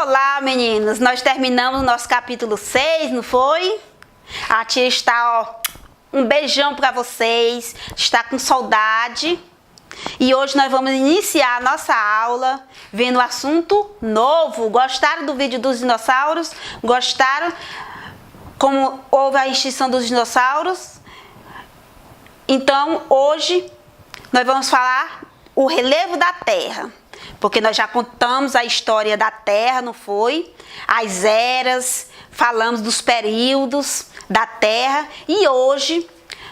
Olá, meninos! Nós terminamos o nosso capítulo 6, não foi? A tia está, um beijão para vocês, está com saudade. E hoje nós vamos iniciar a nossa aula vendo um assunto novo. Gostaram do vídeo dos dinossauros? Gostaram como houve a extinção dos dinossauros? Então, hoje nós vamos falar o relevo da Terra. Porque nós já contamos a história da Terra, não foi? As eras, falamos dos períodos da Terra. E hoje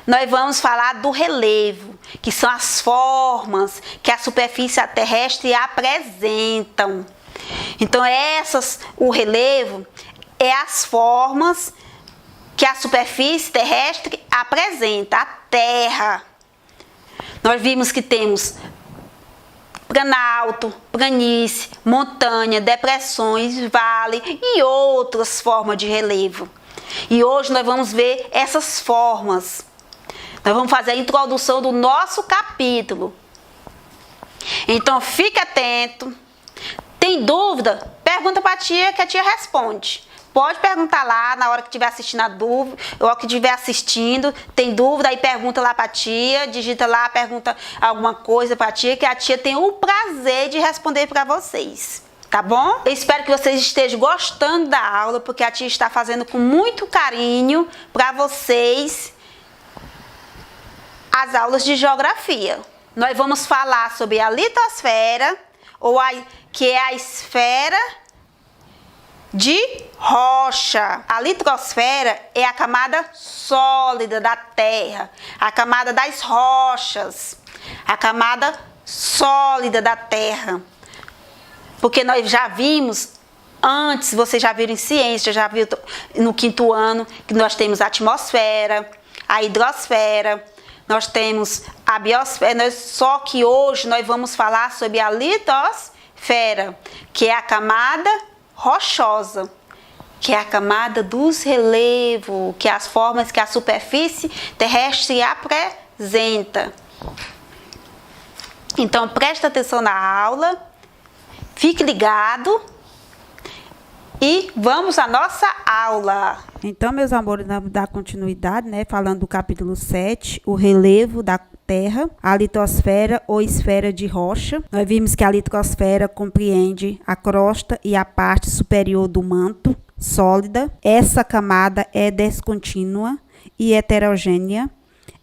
nós vamos falar do relevo, que são as formas que a superfície terrestre apresentam. Então, o relevo é as formas que a superfície terrestre apresenta, a Terra. Nós vimos que temos planalto, planície, montanha, depressões, vale e outras formas de relevo. E hoje nós vamos ver essas formas. Nós vamos fazer a introdução do nosso capítulo. Então fique atento. Tem dúvida? Pergunta para a tia que a tia responde. Pode perguntar lá na hora que estiver assistindo a dúvida, ou que estiver assistindo, tem dúvida, aí pergunta lá para a tia, digita lá, pergunta alguma coisa para a tia, que a tia tem o prazer de responder para vocês, tá bom? Eu espero que vocês estejam gostando da aula, porque a tia está fazendo com muito carinho para vocês as aulas de geografia. Nós vamos falar sobre a litosfera, que é a esfera de rocha. A litosfera é a camada sólida da Terra, a camada das rochas, a camada sólida da Terra. Porque nós já vimos antes, vocês já viram em ciência, já viram no 5º ano, que nós temos a atmosfera, a hidrosfera, nós temos a biosfera, só que hoje nós vamos falar sobre a litosfera, que é a camada rochosa, que é a camada dos relevos, que é as formas que a superfície terrestre apresenta. Então, presta atenção na aula, fique ligado e vamos à nossa aula. Então, meus amores, vamos dar continuidade, né? Falando do capítulo 7, o relevo da Terra, a litosfera ou esfera de rocha. Nós vimos que a litosfera compreende a crosta e a parte superior do manto sólida. Essa camada é descontínua e heterogênea.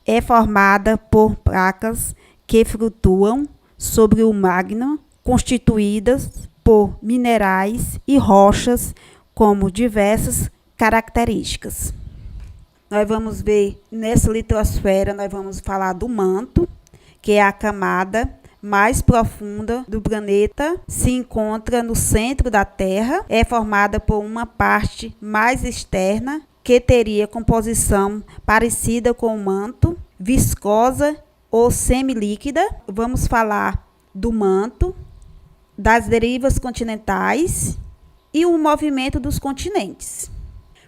É formada por placas que flutuam sobre o magma, constituídas por minerais e rochas como diversas características. Nós vamos ver nessa litosfera, nós vamos falar do manto, que é a camada mais profunda do planeta, se encontra no centro da Terra, é formada por uma parte mais externa, que teria composição parecida com o manto, viscosa ou semilíquida. Vamos falar do manto, das derivas continentais e o movimento dos continentes.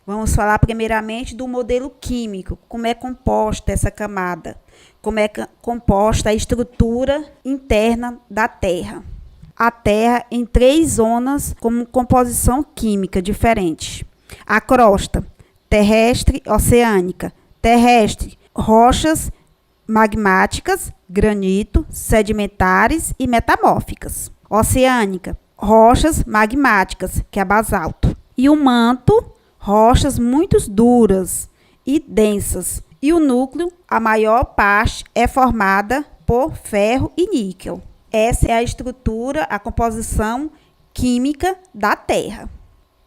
Vamos falar primeiramente do modelo químico, como é composta essa camada, como é composta a estrutura interna da Terra. A Terra em 3 zonas com composição química diferente. A crosta, terrestre, oceânica. Terrestre, rochas magmáticas, granito, sedimentares e metamórficas. Oceânica, rochas magmáticas, que é basalto. E o manto, rochas muito duras e densas. E o núcleo, a maior parte, é formada por ferro e níquel. Essa é a estrutura, a composição química da Terra.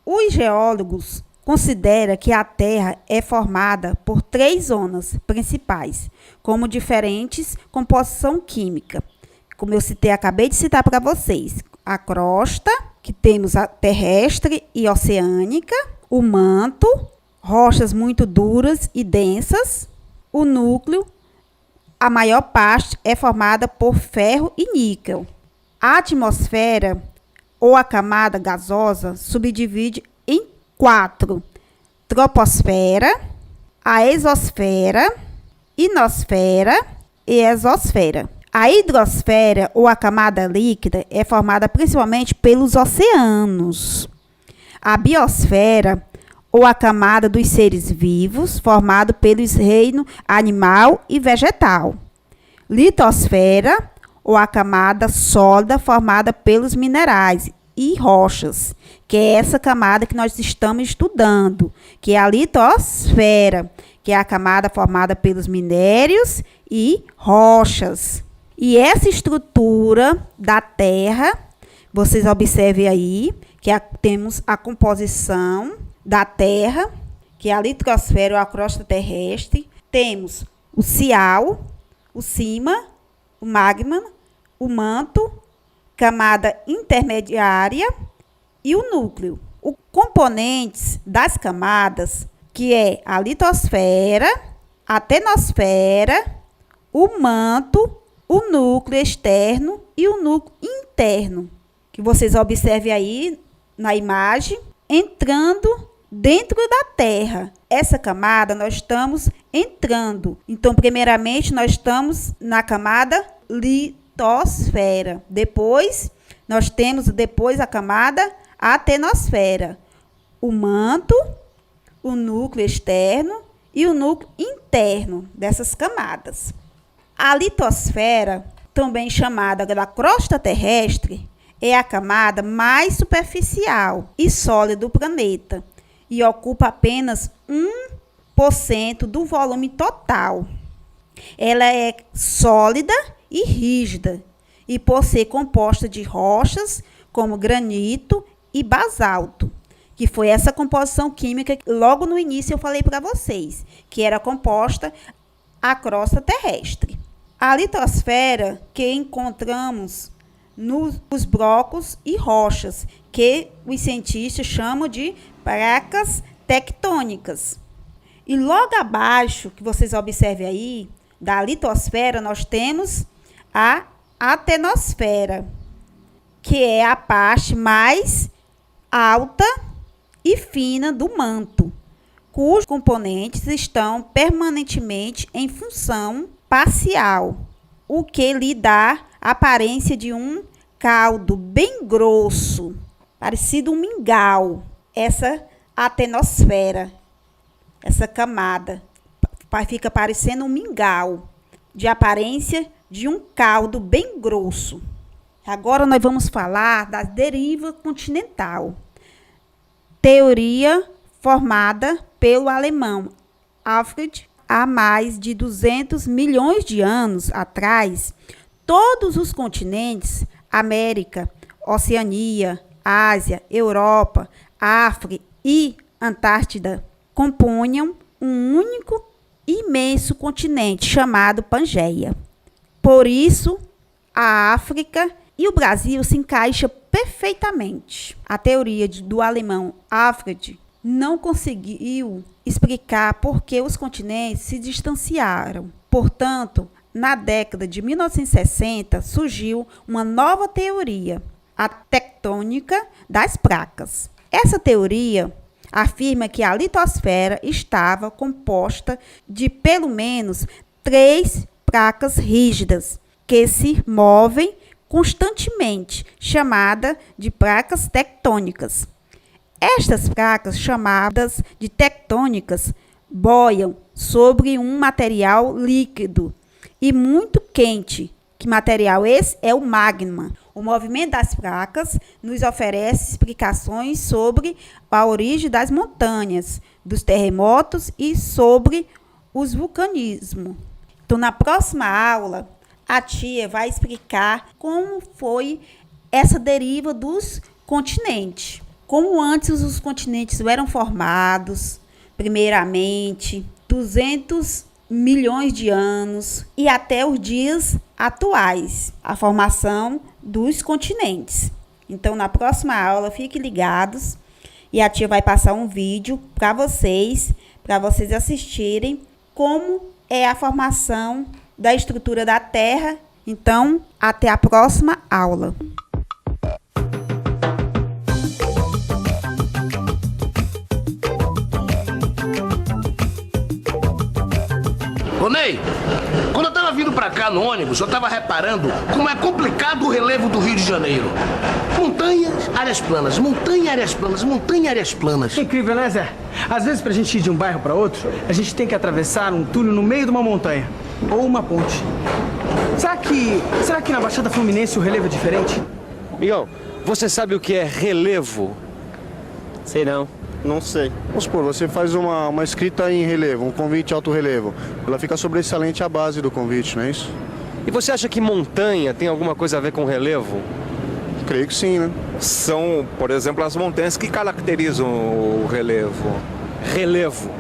Os geólogos consideram que a Terra é formada por 3 zonas principais, como diferentes composição química. Como eu citei, acabei de citar para vocês. A crosta, que temos a terrestre e oceânica. O manto, rochas muito duras e densas. O núcleo, a maior parte, é formada por ferro e níquel. A atmosfera, ou a camada gasosa, subdivide em 4. Troposfera, a exosfera, ionosfera e exosfera. A hidrosfera, ou a camada líquida, é formada principalmente pelos oceanos. a biosfera, ou a camada dos seres vivos, formado pelos reinos animal e vegetal. Litosfera, ou a camada sólida, formada pelos minerais e rochas, que é essa camada que nós estamos estudando, que é a litosfera, que é a camada formada pelos minérios e rochas. E essa estrutura da Terra, vocês observem aí, que temos a composição da Terra, que é a litosfera ou a crosta terrestre. Temos o cial, o cima, o magma, o manto, camada intermediária e o núcleo. Os componentes das camadas, que é a litosfera, a tenosfera, o manto, o núcleo externo e o núcleo interno, que vocês observem aí na imagem, entrando dentro da Terra. Essa camada nós estamos entrando. Então, primeiramente, nós estamos na camada litosfera. Depois, nós temos a camada atenosfera, o manto, o núcleo externo e o núcleo interno dessas camadas. A litosfera, também chamada da crosta terrestre, é a camada mais superficial e sólida do planeta e ocupa apenas 1% do volume total. Ela é sólida e rígida e por ser composta de rochas como granito e basalto, que foi essa composição química que logo no início eu falei para vocês, que era composta a crosta terrestre. A litosfera que encontramos nos blocos e rochas, que os cientistas chamam de placas tectônicas. E logo abaixo, que vocês observem aí, da litosfera, nós temos a atenosfera, que é a parte mais alta e fina do manto, cujos componentes estão permanentemente em função parcial, o que lhe dá a aparência de um caldo bem grosso, parecido um mingau. Essa atenosfera, essa camada, fica parecendo um mingau, de aparência de um caldo bem grosso. Agora nós vamos falar da deriva continental. Teoria formada pelo alemão Alfred. Há mais de 200 milhões de anos atrás, todos os continentes, América, Oceania, Ásia, Europa, África e Antártida, compunham um único e imenso continente chamado Pangeia. Por isso, a África e o Brasil se encaixam perfeitamente. A teoria do alemão Alfred não conseguiu explicar por que os continentes se distanciaram. Portanto, na década de 1960, surgiu uma nova teoria, a tectônica das placas. Essa teoria afirma que a litosfera estava composta de pelo menos 3 placas rígidas que se movem constantemente, chamada de placas tectônicas. Estas placas, chamadas de tectônicas, boiam sobre um material líquido e muito quente. Que material esse? É o magma. O movimento das placas nos oferece explicações sobre a origem das montanhas, dos terremotos e sobre os vulcanismos. Então, na próxima aula, a tia vai explicar como foi essa deriva dos continentes. Como antes os continentes eram formados, primeiramente, 200 milhões de anos e até os dias atuais, a formação dos continentes. Então, na próxima aula, fiquem ligados e a tia vai passar um vídeo para vocês assistirem como é a formação da estrutura da Terra. Então, até a próxima aula. Ô Ney, quando eu tava vindo pra cá no ônibus, eu tava reparando como é complicado o relevo do Rio de Janeiro. Montanhas, áreas planas, montanha, áreas planas, montanha, áreas planas. Incrível, né, Zé? Às vezes, pra gente ir de um bairro pra outro, a gente tem que atravessar um túnel no meio de uma montanha. Ou uma ponte. Será que na Baixada Fluminense o relevo é diferente? Miguel, você sabe o que é relevo? Sei não. Não sei. Vamos supor, você faz uma escrita em relevo, um convite alto relevo. Ela fica sobressalente à base do convite, não é isso? E você acha que montanha tem alguma coisa a ver com relevo? Creio que sim, né? São, por exemplo, as montanhas que caracterizam o relevo. Relevo.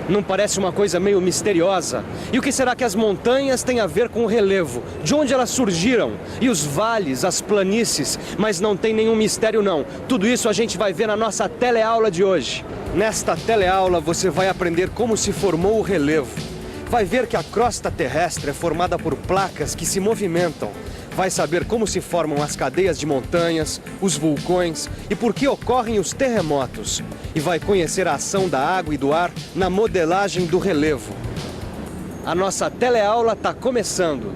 Não parece uma coisa meio misteriosa? E o que será que as montanhas têm a ver com o relevo? De onde elas surgiram? E os vales, as planícies? Mas não tem nenhum mistério não. Tudo isso a gente vai ver na nossa teleaula de hoje. Nesta teleaula você vai aprender como se formou o relevo. Vai ver que a crosta terrestre é formada por placas que se movimentam. Vai saber como se formam as cadeias de montanhas, os vulcões e por que ocorrem os terremotos. E vai conhecer a ação da água e do ar na modelagem do relevo. A nossa teleaula está começando.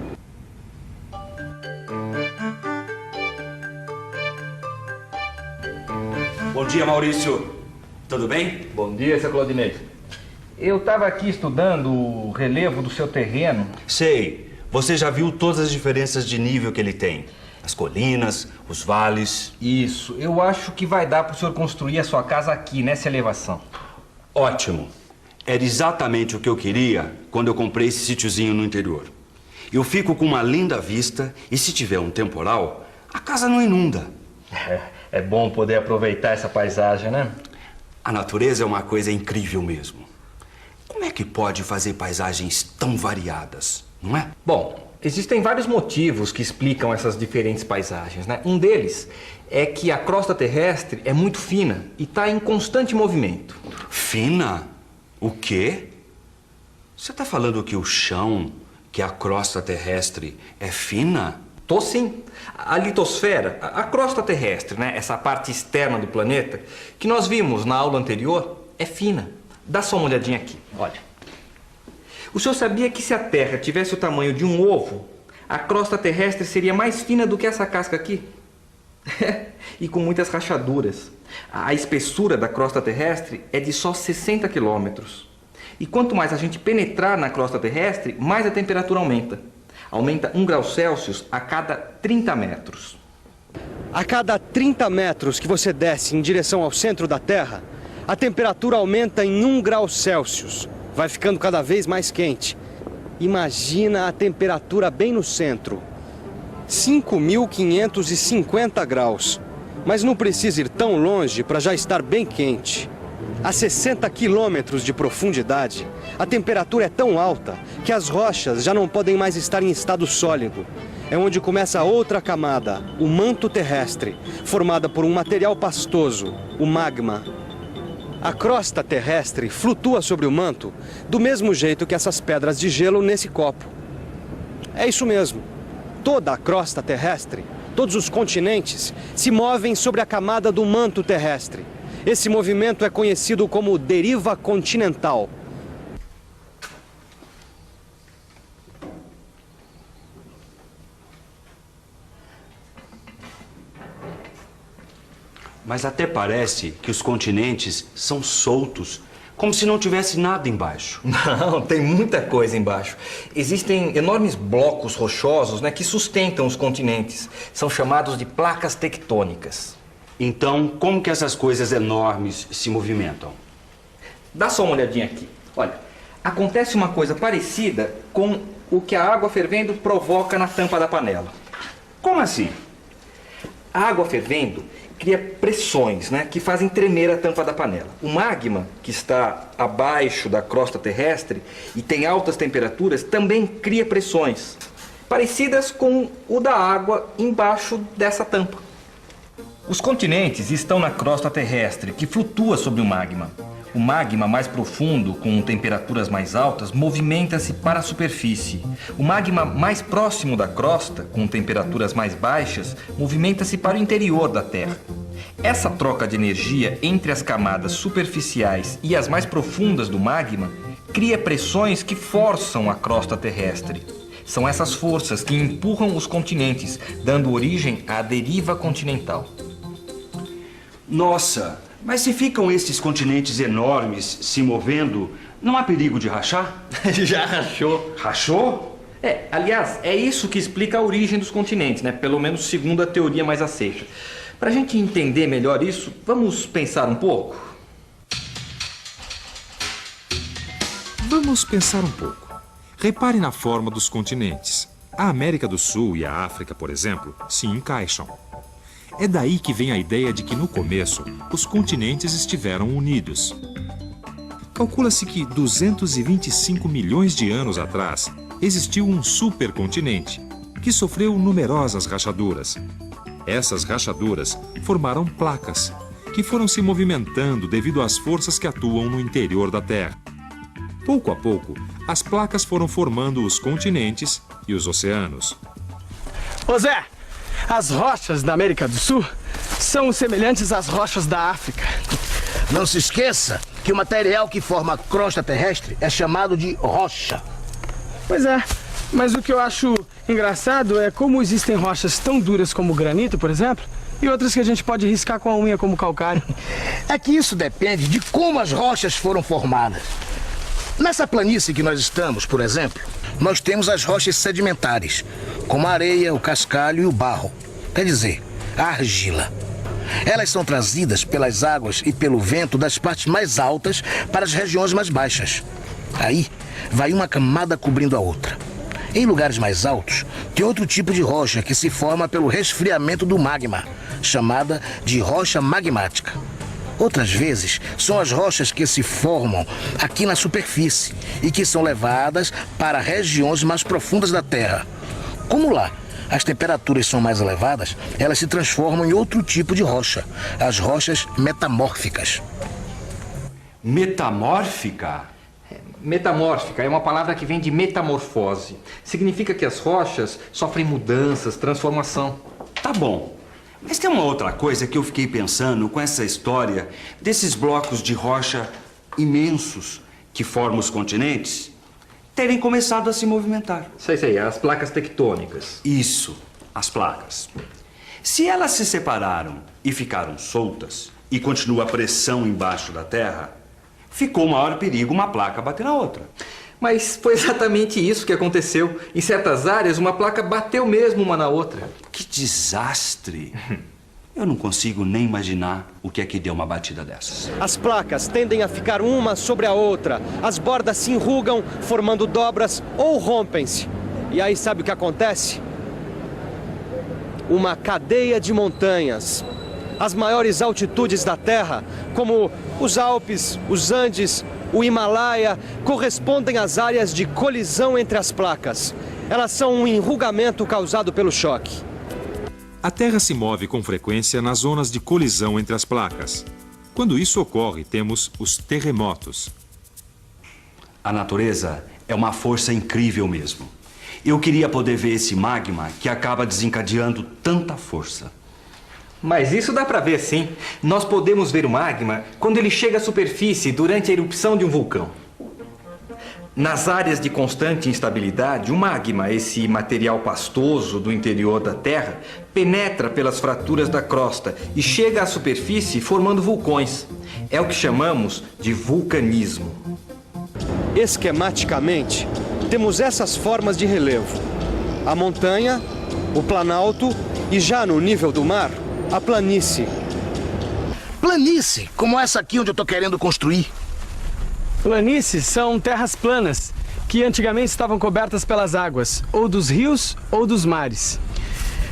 Bom dia, Maurício. Tudo bem? Bom dia, seu Claudinei. Eu estava aqui estudando o relevo do seu terreno. Sei. Você já viu todas as diferenças de nível que ele tem? As colinas, os vales. Isso. Eu acho que vai dar para o senhor construir a sua casa aqui, nessa elevação. Ótimo. Era exatamente o que eu queria quando eu comprei esse sítiozinho no interior. Eu fico com uma linda vista e se tiver um temporal, a casa não inunda. É bom poder aproveitar essa paisagem, né? A natureza é uma coisa incrível mesmo. Como é que pode fazer paisagens tão variadas, não é? Bom, existem vários motivos que explicam essas diferentes paisagens, né? Um deles é que a crosta terrestre é muito fina e está em constante movimento. Fina? O quê? Você está falando que o chão, que a crosta terrestre é fina? Tô sim. A litosfera, a crosta terrestre, né? Essa parte externa do planeta, que nós vimos na aula anterior, é fina. Dá só uma olhadinha aqui, olha. O senhor sabia que se a Terra tivesse o tamanho de um ovo, a crosta terrestre seria mais fina do que essa casca aqui? E com muitas rachaduras. A espessura da crosta terrestre é de só 60 quilômetros. E quanto mais a gente penetrar na crosta terrestre, mais a temperatura aumenta. Aumenta 1 grau Celsius a cada 30 metros. A cada 30 metros que você desce em direção ao centro da Terra, a temperatura aumenta em 1 grau Celsius. Vai ficando cada vez mais quente. Imagina a temperatura bem no centro. 5.550 graus. Mas não precisa ir tão longe para já estar bem quente. A 60 quilômetros de profundidade, a temperatura é tão alta que as rochas já não podem mais estar em estado sólido. É onde começa a outra camada, o manto terrestre, formada por um material pastoso, o magma. A crosta terrestre flutua sobre o manto do mesmo jeito que essas pedras de gelo nesse copo. É isso mesmo. Toda a crosta terrestre, todos os continentes, se movem sobre a camada do manto terrestre. Esse movimento é conhecido como deriva continental. Mas até parece que os continentes são soltos, como se não tivesse nada embaixo. Não, tem muita coisa embaixo. Existem enormes blocos rochosos, né, que sustentam os continentes. São chamados de placas tectônicas. Então, como que essas coisas enormes se movimentam? Dá só uma olhadinha aqui. Olha, acontece uma coisa parecida com o que a água fervendo provoca na tampa da panela. Como assim? A água fervendo cria pressões, né, que fazem tremer a tampa da panela. O magma, que está abaixo da crosta terrestre e tem altas temperaturas, também cria pressões parecidas com o da água embaixo dessa tampa. Os continentes estão na crosta terrestre, que flutua sobre o magma. O magma mais profundo, com temperaturas mais altas, movimenta-se para a superfície. O magma mais próximo da crosta, com temperaturas mais baixas, movimenta-se para o interior da Terra. Essa troca de energia entre as camadas superficiais e as mais profundas do magma cria pressões que forçam a crosta terrestre. São essas forças que empurram os continentes, dando origem à deriva continental. Nossa, mas se ficam esses continentes enormes se movendo, não há perigo de rachar? Já rachou. Rachou? Aliás, é isso que explica a origem dos continentes, né? Pelo menos segundo a teoria mais aceita. Para a gente entender melhor isso, vamos pensar um pouco? Vamos pensar um pouco. Repare na forma dos continentes. A América do Sul e a África, por exemplo, se encaixam. É daí que vem a ideia de que, no começo, os continentes estiveram unidos. Calcula-se que 225 milhões de anos atrás existiu um supercontinente que sofreu numerosas rachaduras. Essas rachaduras formaram placas que foram se movimentando devido às forças que atuam no interior da Terra. Pouco a pouco, as placas foram formando os continentes e os oceanos. Ô Zé, as rochas da América do Sul são semelhantes às rochas da África. Não se esqueça que o material que forma a crosta terrestre é chamado de rocha. Pois é, mas o que eu acho engraçado é como existem rochas tão duras como o granito, por exemplo, e outras que a gente pode riscar com a unha como calcário. É que isso depende de como as rochas foram formadas. Nessa planície que nós estamos, por exemplo, nós temos as rochas sedimentares, como a areia, o cascalho e o barro. Quer dizer, a argila. Elas são trazidas pelas águas e pelo vento das partes mais altas para as regiões mais baixas. Aí, vai uma camada cobrindo a outra. Em lugares mais altos, tem outro tipo de rocha que se forma pelo resfriamento do magma, chamada de rocha magmática. Outras vezes, são as rochas que se formam aqui na superfície e que são levadas para regiões mais profundas da Terra. Como lá as temperaturas são mais elevadas, elas se transformam em outro tipo de rocha, as rochas metamórficas. Metamórfica? Metamórfica é uma palavra que vem de metamorfose. Significa que as rochas sofrem mudanças, transformação. Tá bom. Mas tem uma outra coisa que eu fiquei pensando com essa história desses blocos de rocha imensos que formam os continentes terem começado a se movimentar. Sei, as placas tectônicas. Isso, as placas. Se elas se separaram e ficaram soltas e continua a pressão embaixo da Terra, ficou maior perigo uma placa bater na outra. Mas foi exatamente isso que aconteceu. Em certas áreas, uma placa bateu mesmo uma na outra. Que desastre! Eu não consigo nem imaginar o que é que deu uma batida dessas. As placas tendem a ficar uma sobre a outra. As bordas se enrugam, formando dobras ou rompem-se. E aí sabe o que acontece? Uma cadeia de montanhas. As maiores altitudes da Terra, como os Alpes, os Andes, o Himalaia, correspondem às áreas de colisão entre as placas. Elas são um enrugamento causado pelo choque. A Terra se move com frequência nas zonas de colisão entre as placas. Quando isso ocorre, temos os terremotos. A natureza é uma força incrível mesmo. Eu queria poder ver esse magma que acaba desencadeando tanta força. Mas isso dá pra ver sim. Nós podemos ver o magma quando ele chega à superfície durante a erupção de um vulcão. Nas áreas de constante instabilidade, o magma, esse material pastoso do interior da Terra, penetra pelas fraturas da crosta e chega à superfície formando vulcões. É o que chamamos de vulcanismo. Esquematicamente, temos essas formas de relevo: a montanha, o planalto e, já no nível do mar, a planície. Planície, como essa aqui onde eu tô querendo construir. Planícies são terras planas, que antigamente estavam cobertas pelas águas, ou dos rios ou dos mares.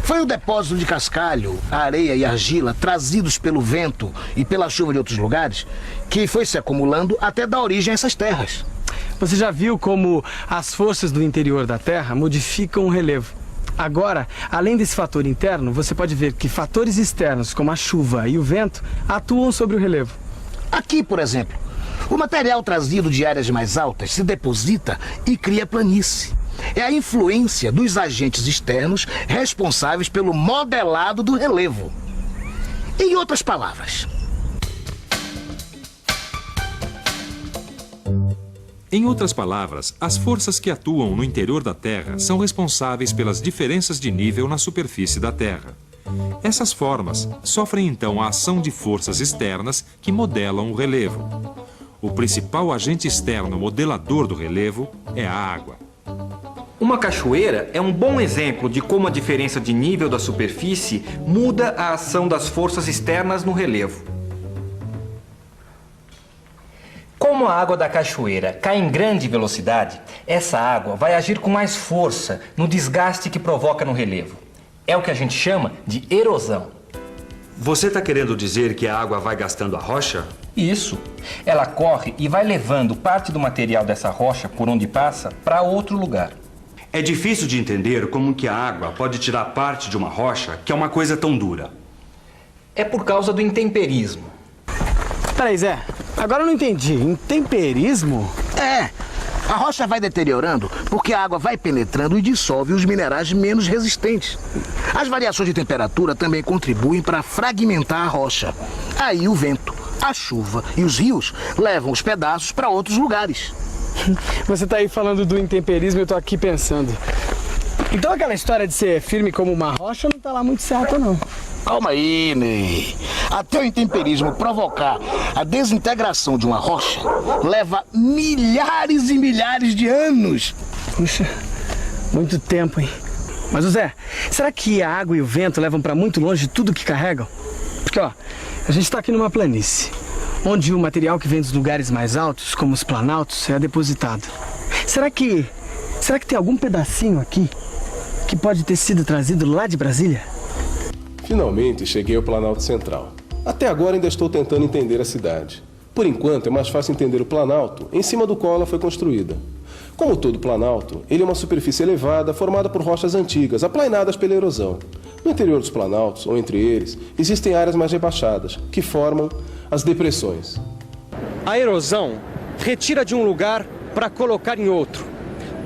Foi o depósito de cascalho, areia e argila trazidos pelo vento e pela chuva de outros lugares que foi se acumulando até dar origem a essas terras. Você já viu como as forças do interior da Terra modificam o relevo. Agora, além desse fator interno, você pode ver que fatores externos, como a chuva e o vento, atuam sobre o relevo. Aqui, por exemplo, o material trazido de áreas mais altas se deposita e cria planície. É a influência dos agentes externos responsáveis pelo modelado do relevo. Em outras palavras, as forças que atuam no interior da Terra são responsáveis pelas diferenças de nível na superfície da Terra. Essas formas sofrem então a ação de forças externas que modelam o relevo. O principal agente externo modelador do relevo é a água. Uma cachoeira é um bom exemplo de como a diferença de nível da superfície muda a ação das forças externas no relevo. Como a água da cachoeira cai em grande velocidade, essa água vai agir com mais força no desgaste que provoca no relevo. É o que a gente chama de erosão. Você está querendo dizer que a água vai gastando a rocha? Isso. Ela corre e vai levando parte do material dessa rocha por onde passa para outro lugar. É difícil de entender como que a água pode tirar parte de uma rocha que é uma coisa tão dura. É por causa do intemperismo. Peraí, Zé. Agora eu não entendi. Intemperismo? É, a rocha vai deteriorando porque a água vai penetrando e dissolve os minerais menos resistentes. As variações de temperatura também contribuem para fragmentar a rocha. Aí o vento, a chuva e os rios levam os pedaços para outros lugares. Você tá aí falando do intemperismo e eu tô aqui pensando. Então aquela história de ser firme como uma rocha não tá lá muito certa, não. Calma aí, Ney. Até o intemperismo provocar a desintegração de uma rocha leva milhares e milhares de anos. Puxa, muito tempo, hein? Mas, Zé, será que a água e o vento levam para muito longe tudo que carregam? Porque, ó, a gente tá aqui numa planície, onde o material que vem dos lugares mais altos, como os planaltos, é depositado. Será que tem algum pedacinho aqui que pode ter sido trazido lá de Brasília? Finalmente cheguei ao Planalto Central. Até agora ainda estou tentando entender a cidade. Por enquanto é mais fácil entender o Planalto em cima do qual ela foi construída. Como todo Planalto, ele é uma superfície elevada formada por rochas antigas, aplainadas pela erosão. No interior dos Planaltos, ou entre eles, existem áreas mais rebaixadas, que formam as depressões. A erosão retira de um lugar para colocar em outro.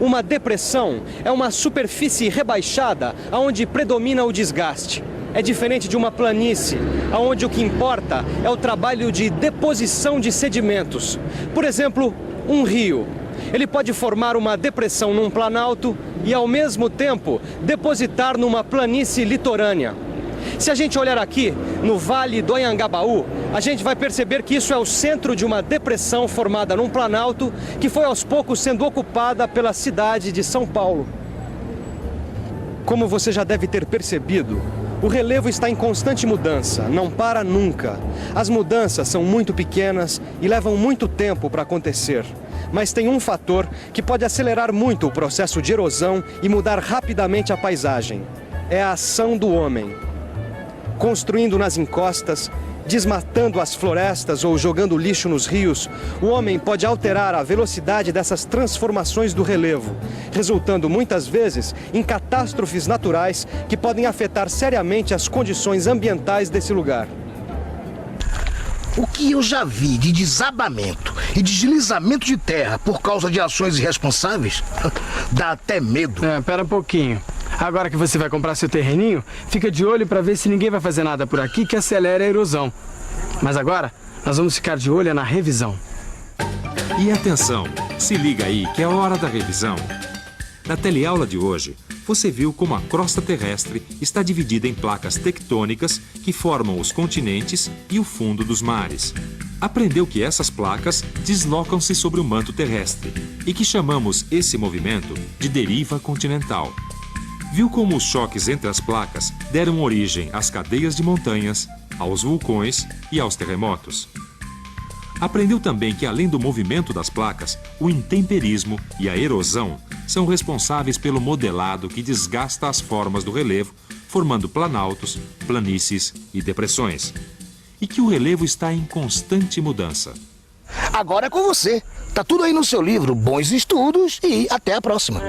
Uma depressão é uma superfície rebaixada onde predomina o desgaste. É diferente de uma planície, onde o que importa é o trabalho de deposição de sedimentos. Por exemplo, um rio. Ele pode formar uma depressão num planalto e, ao mesmo tempo, depositar numa planície litorânea. Se a gente olhar aqui, no Vale do Anhangabaú, a gente vai perceber que isso é o centro de uma depressão formada num planalto que foi aos poucos sendo ocupada pela cidade de São Paulo. Como você já deve ter percebido, o relevo está em constante mudança, não para nunca. As mudanças são muito pequenas e levam muito tempo para acontecer. Mas tem um fator que pode acelerar muito o processo de erosão e mudar rapidamente a paisagem. É a ação do homem. Construindo nas encostas, desmatando as florestas ou jogando lixo nos rios, o homem pode alterar a velocidade dessas transformações do relevo, resultando muitas vezes em catástrofes naturais que podem afetar seriamente as condições ambientais desse lugar. O que eu já vi de desabamento e deslizamento de terra por causa de ações irresponsáveis, dá até medo. Pera um pouquinho. Agora que você vai comprar seu terreninho, fica de olho para ver se ninguém vai fazer nada por aqui que acelere a erosão. Mas agora, nós vamos ficar de olho na revisão. E atenção, se liga aí que é hora da revisão. Na teleaula de hoje, você viu como a crosta terrestre está dividida em placas tectônicas que formam os continentes e o fundo dos mares. Aprendeu que essas placas deslocam-se sobre o manto terrestre e que chamamos esse movimento de deriva continental. Viu como os choques entre as placas deram origem às cadeias de montanhas, aos vulcões e aos terremotos. Aprendeu também que, além do movimento das placas, o intemperismo e a erosão são responsáveis pelo modelado que desgasta as formas do relevo, formando planaltos, planícies e depressões. E que o relevo está em constante mudança. Agora é com você. Tá tudo aí no seu livro. Bons estudos e até a próxima.